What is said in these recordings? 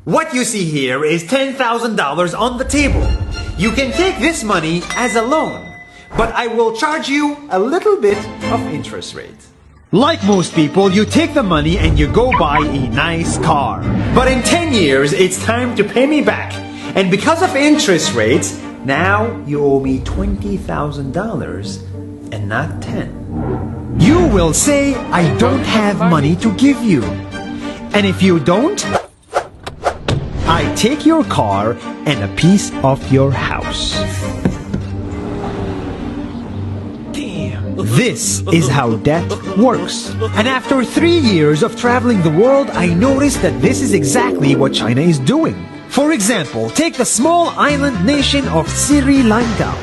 What you see here is $10,000 on the table. You can take this money as a loan, but I will charge you a little bit of interest rate. Like most people, you take the money and you go buy a nice car. But in 10 years, it's time to pay me back. And because of interest rates, now you owe me $20,000 and not 10. You will say, I don't have money to give you. And if you don't, I take your car and a piece of your house. This is how debt works. And after 3 years of traveling the world, I noticed that this is exactly what China is doing. For example, take the small island nation of Sri Lanka.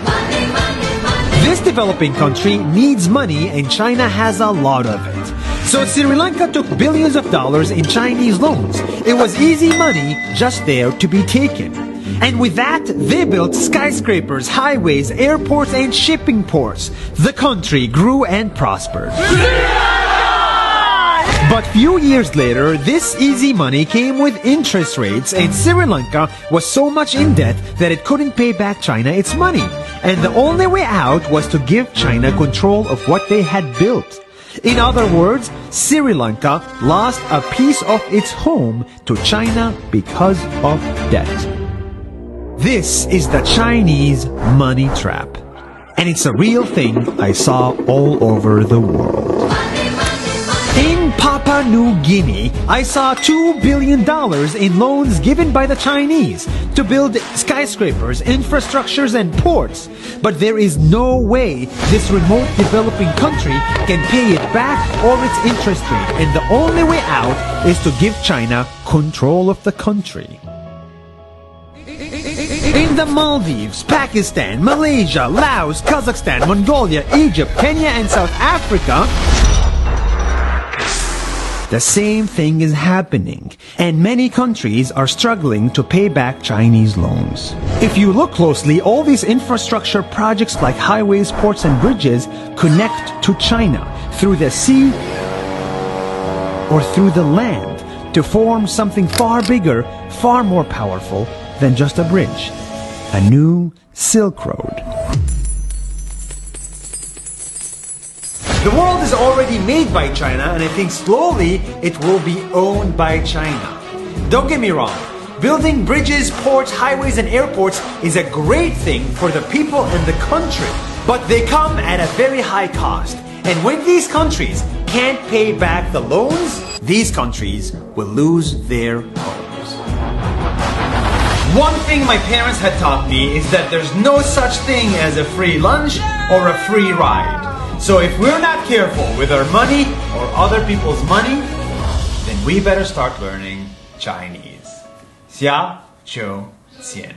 This developing country needs money and China has a lot of it. So Sri Lanka took billions of dollars in Chinese loans. It was easy money just there to be taken. And with that, they built skyscrapers, highways, airports, and shipping ports. The country grew and prospered. But few years later, this easy money came with interest rates, and Sri Lanka was so much in debt that it couldn't pay back China its money. And the only way out was to give China control of what they had built. In other words, Sri Lanka lost a piece of its home to China because of debt. This is the Chinese money trap. And it's a real thing I saw all over the world. In Papua New Guinea, I saw $2 billion in loans given by the Chinese to build skyscrapers, infrastructures, and ports. But there is no way this remote developing country can pay it back or its interest rate. And the only way out is to give China control of the country. In the Maldives, Pakistan, Malaysia, Laos, Kazakhstan, Mongolia, Egypt, Kenya, and South Africa, the same thing is happening, and many countries are struggling to pay back Chinese loans. If you look closely, all these infrastructure projects like highways, ports, and bridges connect to China through the sea or through the land to form something far bigger, far more powerful than just a bridge. A new Silk Road. The world is already made by China, and I think slowly it will be owned by China. Don't get me wrong, building bridges, ports, highways, and airports is a great thing for the people and the country, but they come at a very high cost. And when these countries can't pay back the loans, these countries will lose their homes. One thing my parents had taught me is that there's no such thing as a free lunch or a free ride. So if we're not careful with our money or other people's money, then we better start learning Chinese. 下周见。